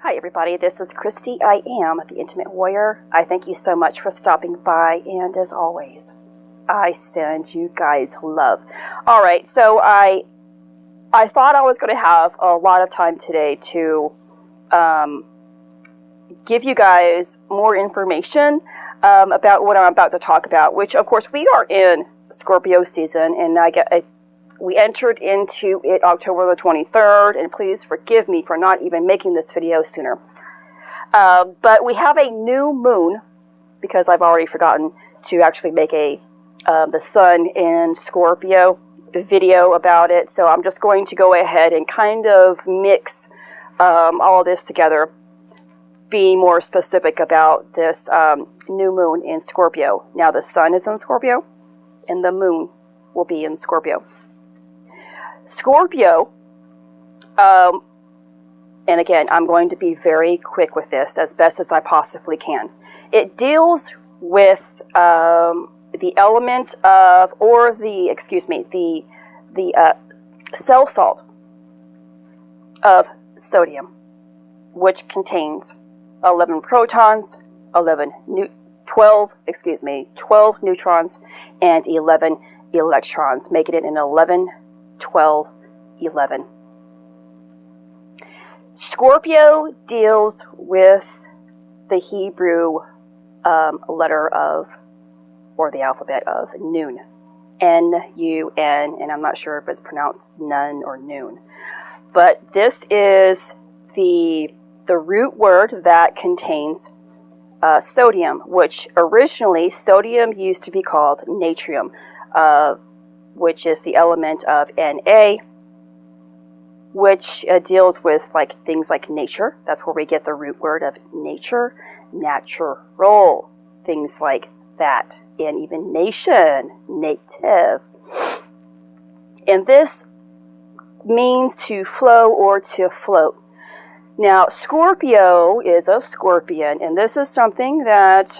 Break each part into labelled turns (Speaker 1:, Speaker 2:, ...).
Speaker 1: Hi everybody, this is Christy. I am the Intimate Warrior. I thank you so much for stopping by, and as always, I send you guys love. Alright, so I thought I was going to have a lot of time today to give you guys more information about what I'm about to talk about, which of course we are in Scorpio season, and we entered into it October the 23rd, and please forgive me for not even making this video sooner. But we have a new moon, because I've already forgotten to actually make the sun in Scorpio video about it. So I'm just going to go ahead and kind of mix all of this together, be more specific about this new moon in Scorpio. Now the sun is in Scorpio, and the moon will be in Scorpio. Scorpio, and again, I'm going to be very quick with this as best as I possibly can. It deals with the element of, or the cell salt of sodium, which contains 11 protons, 12 neutrons, and 11 electrons, making it an 11, 12, 11. Scorpio deals with the Hebrew letter of, or the alphabet of, noon. N-U-N, and I'm not sure if it's pronounced nun or noon. But this is the root word that contains sodium, which originally sodium used to be called natrium, which is the element of Na, which deals with things like nature. That's where we get the root word of nature, natural, things like that, and even nation, native. And this means to flow or to float. Now, Scorpio is a scorpion, and this is something that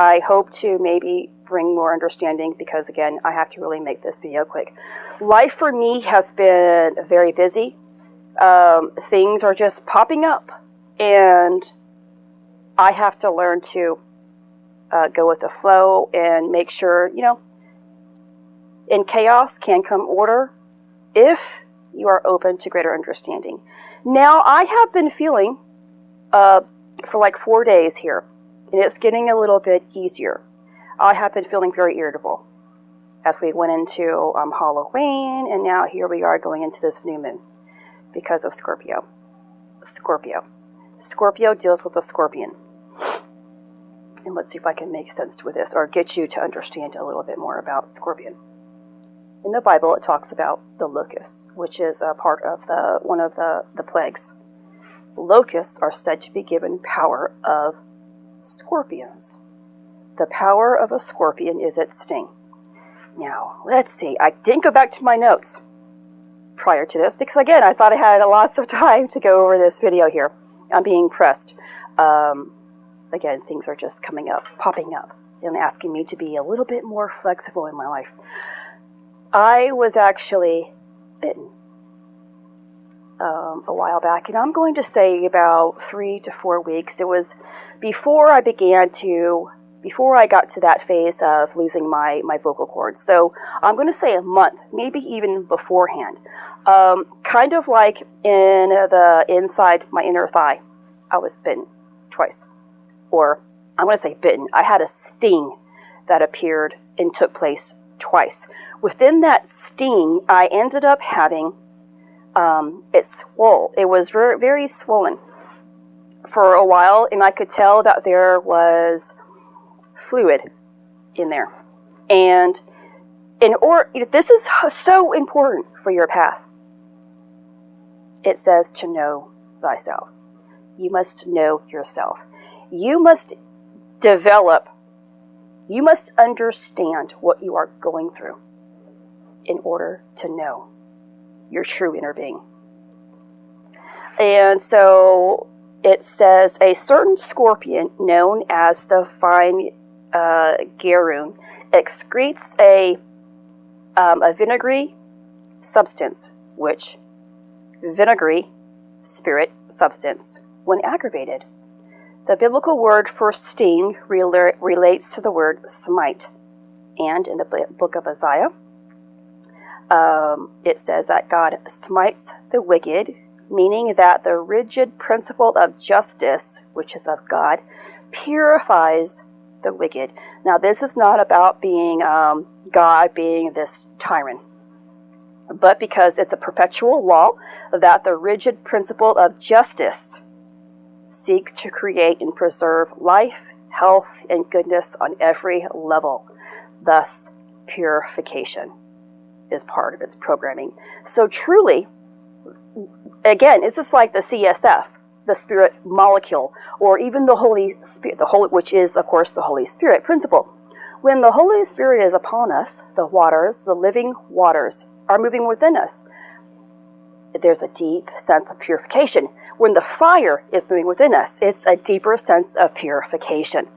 Speaker 1: I hope to maybe bring more understanding, because again, I have to really make this video quick. Life for me has been very busy. Things are just popping up, and I have to learn to go with the flow and make sure, in chaos can come order if you are open to greater understanding. Now, I have been feeling for 4 days here, and it's getting a little bit easier. I have been feeling very irritable as we went into Halloween, and now here we are going into this new moon because of Scorpio. Scorpio deals with the scorpion. And let's see if I can make sense with this, or get you to understand a little bit more about scorpion. In the Bible, it talks about the locusts, which is a part of one of the plagues. Locusts are said to be given power of scorpions. The power of a scorpion is its sting. Now, let's see. I didn't go back to my notes prior to this, because again, I thought I had lots of time to go over this video here. I'm being pressed. Again, things are just popping up, and asking me to be a little bit more flexible in my life. I was actually bitten a while back, and I'm going to say about 3 to 4 weeks. It was before I got to that phase of losing my vocal cords. So I'm going to say a month, maybe even beforehand. Kind of like in the inside my inner thigh, I was bitten twice. Or I'm going to say bitten. I had a sting that appeared and took place twice. Within that sting, I ended up having it swole. It was very, very swollen for a while, and I could tell that there was fluid in there. And this is so important for your path. It says to know thyself. You must know yourself. You must understand what you are going through in order to know your true inner being. And so it says, a certain scorpion known as the fine garoon excretes a vinegary substance, which vinegary spirit substance when aggravated. The biblical word for sting relates to the word smite. And in the book of Isaiah, it says that God smites the wicked, meaning that the rigid principle of justice, which is of God, purifies the wicked. Now, this is not about being God being this tyrant, but because it's a perpetual law that the rigid principle of justice seeks to create and preserve life, health, and goodness on every level. Thus, purification is part of its programming. So truly, again, it's just like the CSF, the spirit molecule, or even the Holy Spirit, which is, of course, the Holy Spirit principle. When the Holy Spirit is upon us, the waters, the living waters, are moving within us. There's a deep sense of purification. When the fire is moving within us, it's a deeper sense of purification.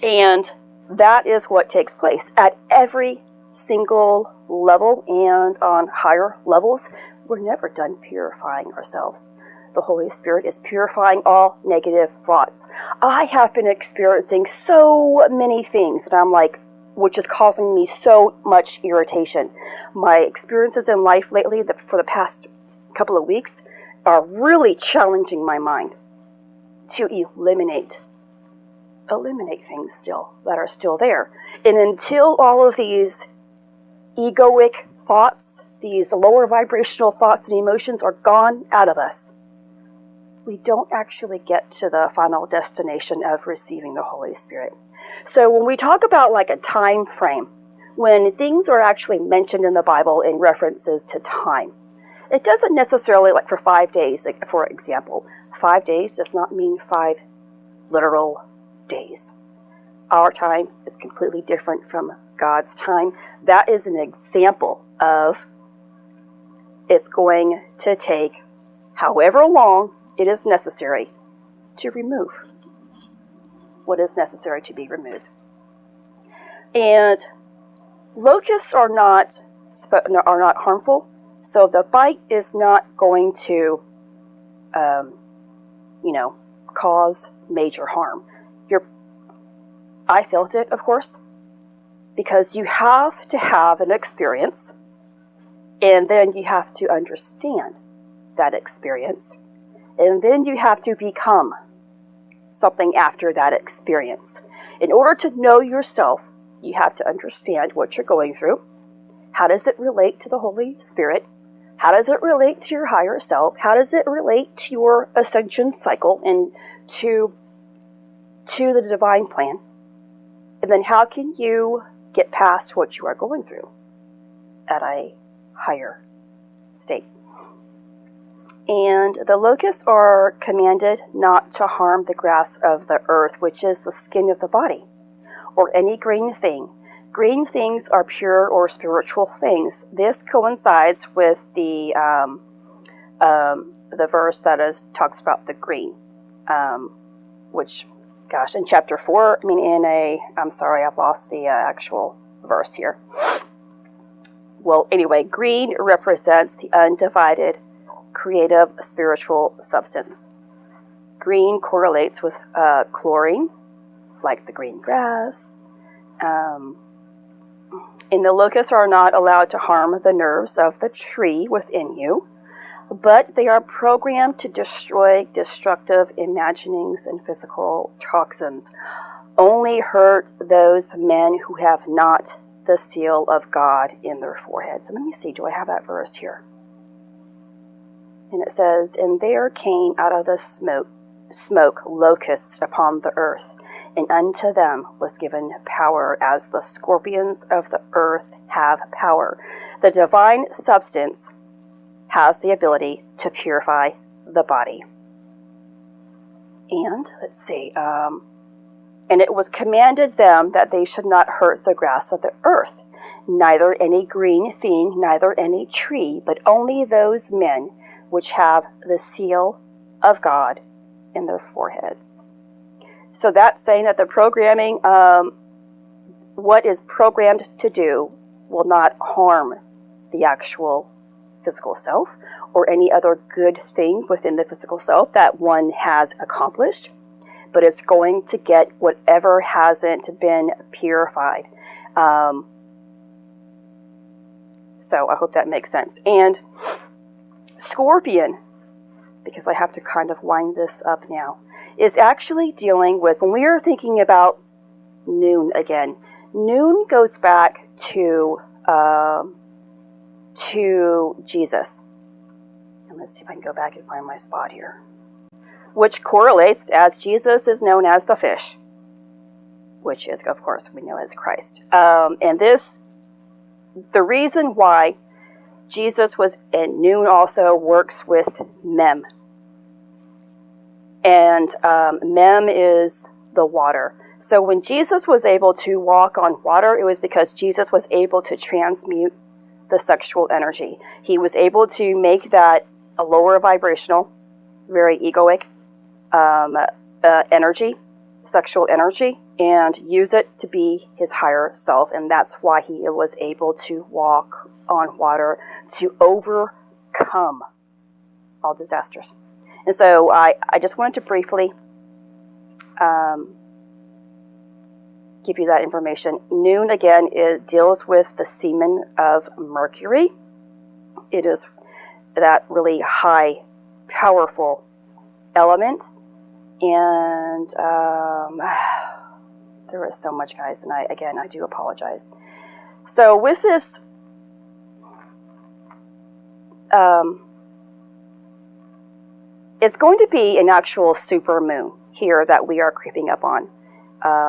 Speaker 1: And that is what takes place at every single level, and on higher levels. We're never done purifying ourselves. The Holy Spirit is purifying all negative thoughts. I have been experiencing so many things that I'm like, which is causing me so much irritation. My experiences in life lately, for the past couple of weeks, are really challenging my mind to eliminate things still that are still there. And until all of these egoic thoughts, these lower vibrational thoughts and emotions are gone out of us, we don't actually get to the final destination of receiving the Holy Spirit. So when we talk about like a time frame, when things are actually mentioned in the Bible in references to time, it doesn't necessarily, like for 5 days, like for example, 5 days does not mean 5 literal days. Our time is completely different from God's time. That is an example of it's going to take however long it is necessary to remove what is necessary to be removed. And locusts are not harmful, so the bite is not going to, cause major harm. I felt it, of course, because you have to have an experience, and then you have to understand that experience, and then you have to become something after that experience. In order to know yourself, you have to understand what you're going through. How does it relate to the Holy Spirit? How does it relate to your higher self? How does it relate to your ascension cycle and to the divine plan? And then how can you get past what you are going through at a higher state? And the locusts are commanded not to harm the grass of the earth, which is the skin of the body, or any green thing. Green things are pure or spiritual things. This coincides with the verse that talks about the green, which, gosh, in chapter 4, I'm sorry, I've lost the actual verse here. Well, anyway, green represents the undivided, creative, spiritual substance. Green correlates with chlorine, like the green grass. And the locusts are not allowed to harm the nerves of the tree within you, but they are programmed to destroy destructive imaginings and physical toxins. Only hurt those men who have not the seal of God in their foreheads. And let me see, do I have that verse here? And it says, "And there came out of the smoke locusts upon the earth, and unto them was given power, as the scorpions of the earth have power." The divine substance has the ability to purify the body. And let's see, and it was commanded them that they should not hurt the grass of the earth, neither any green thing, neither any tree, but only those men which have the seal of God in their foreheads. So that's saying that the programming, what is programmed to do, will not harm the actual physical self or any other good thing within the physical self that one has accomplished, but it's going to get whatever hasn't been purified. So I hope that makes sense. And Scorpion, because I have to kind of wind this up now, is actually dealing with, when we are thinking about noon again, noon goes back to Jesus. And let's see if I can go back and find my spot here. Which correlates, as Jesus is known as the fish, which is, of course, we know as Christ. And this, the reason why Jesus was at noon also works with Mem. And Mem is the water. So when Jesus was able to walk on water, it was because Jesus was able to transmute the sexual energy. He was able to make that a lower vibrational, very egoic energy, sexual energy, and use it to be his higher self. And that's why he was able to walk on water to overcome all disasters. And so I just wanted to briefly give you that information. Noon, again, it deals with the semen of Mercury. It is that really high, powerful element. And there was so much, guys, and I do apologize. So with this, it's going to be an actual super moon here that we are creeping up on.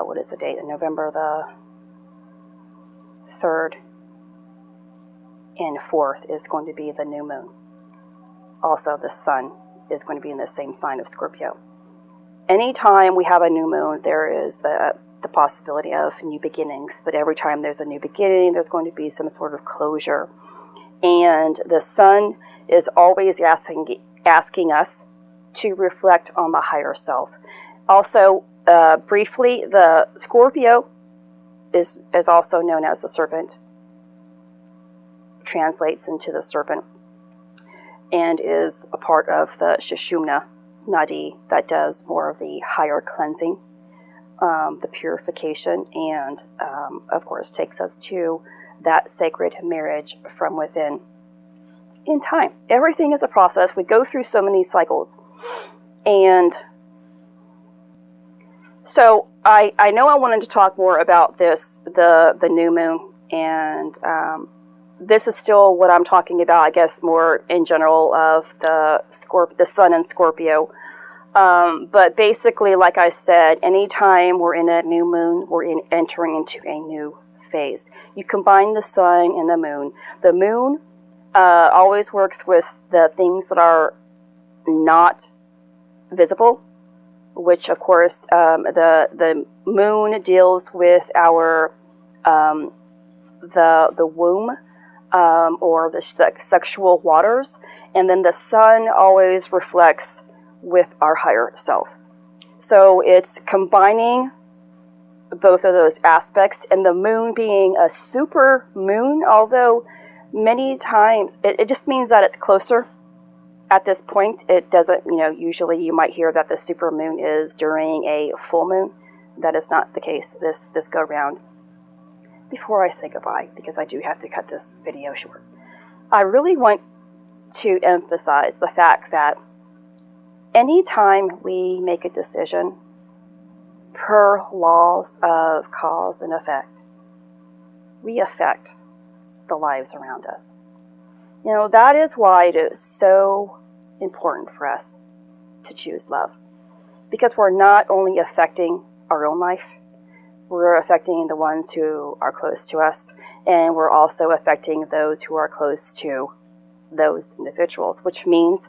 Speaker 1: What is the date? November the 3rd and 4th is going to be the new moon. Also, the sun is going to be in the same sign of Scorpio. Anytime we have a new moon, there is the possibility of new beginnings. But every time there's a new beginning, there's going to be some sort of closure. And the sun is always asking us to reflect on the higher self. Also, briefly, the Scorpio is also known as the serpent. Translates into the serpent and is a part of the Sushumna Nadi that does more of the higher cleansing, the purification, and of course takes us to that sacred marriage from within. In time, everything is a process. We go through so many cycles. And so I know I wanted to talk more about this, the new moon, and this is still what I'm talking about, I guess, more in general of the sun and Scorpio. But basically, like I said, anytime we're in a new moon, we're entering into a new phase. You combine the sun and the moon. The moon always works with the things that are not visible, which of course the moon deals with our the womb or the sexual waters, and then the sun always reflects with our higher self. So it's combining both of those aspects, and the moon being a super moon, although many times it just means that it's closer. At this point, it doesn't, usually you might hear that the super moon is during a full moon. That is not the case this go round. Before I say goodbye, because I do have to cut this video short, I really want to emphasize the fact that anytime we make a decision per laws of cause and effect, we affect the lives around us. That is why it is so important for us to choose love. Because we're not only affecting our own life, we're affecting the ones who are close to us, and we're also affecting those who are close to those individuals, which means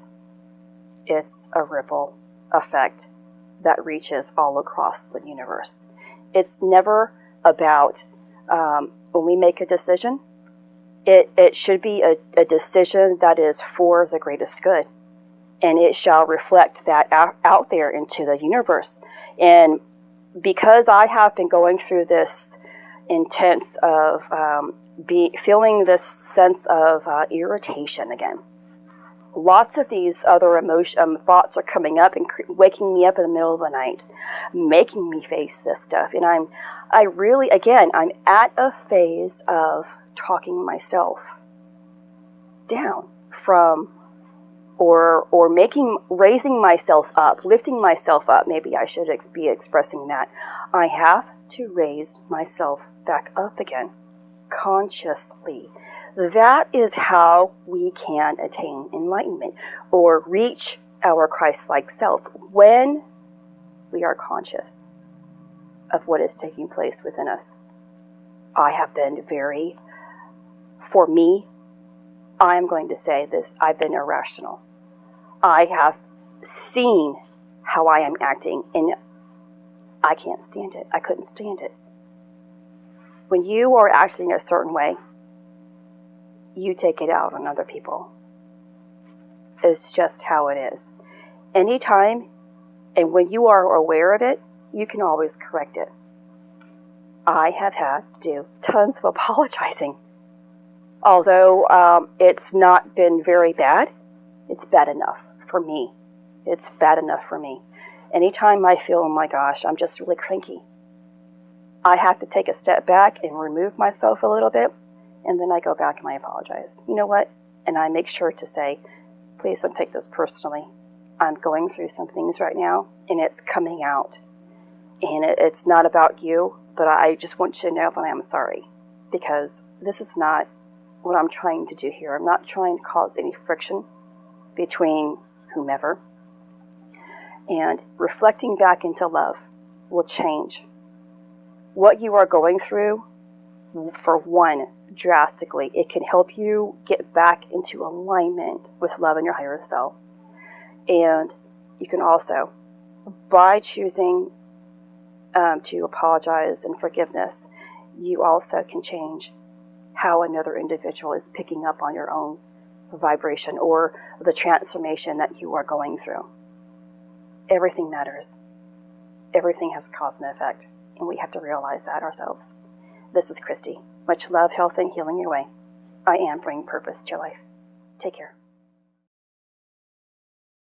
Speaker 1: it's a ripple effect that reaches all across the universe. It's never about, when we make a decision, it should be a decision that is for the greatest good. And it shall reflect that out there into the universe. And because I have been going through this intense of feeling this sense of irritation again. Lots of these other thoughts are coming up and waking me up in the middle of the night, making me face this stuff. And I'm at a phase of talking myself down from, or raising myself up, lifting myself up. Maybe I should be expressing that. I have to raise myself back up again, consciously. That is how we can attain enlightenment or reach our Christ-like self, when we are conscious of what is taking place within us. I have been for me, I'm going to say this, I've been irrational. I have seen how I am acting, and I can't stand it. I couldn't stand it. When you are acting a certain way, you take it out on other people. It's just how it is. Anytime, and when you are aware of it, you can always correct it. I have had to do tons of apologizing. Although it's not been very bad, it's bad enough for me. It's bad enough for me. Anytime I feel, oh my gosh, I'm just really cranky, I have to take a step back and remove myself a little bit, and then I go back and I apologize. You know what? And I make sure to say, please don't take this personally. I'm going through some things right now, and it's coming out. And it's not about you, but I just want you to know that I am sorry, because this is not what I'm trying to do here. I'm not trying to cause any friction between whomever. And reflecting back into love will change what you are going through. For one, drastically, it can help you get back into alignment with love and your higher self. And you can also, by choosing to apologize and forgiveness, you also can change how another individual is picking up on your own vibration or the transformation that you are going through. Everything matters. Everything has cause and effect, and we have to realize that ourselves. This is Christy. Much love, health, and healing your way. I am bringing purpose to your life. Take care.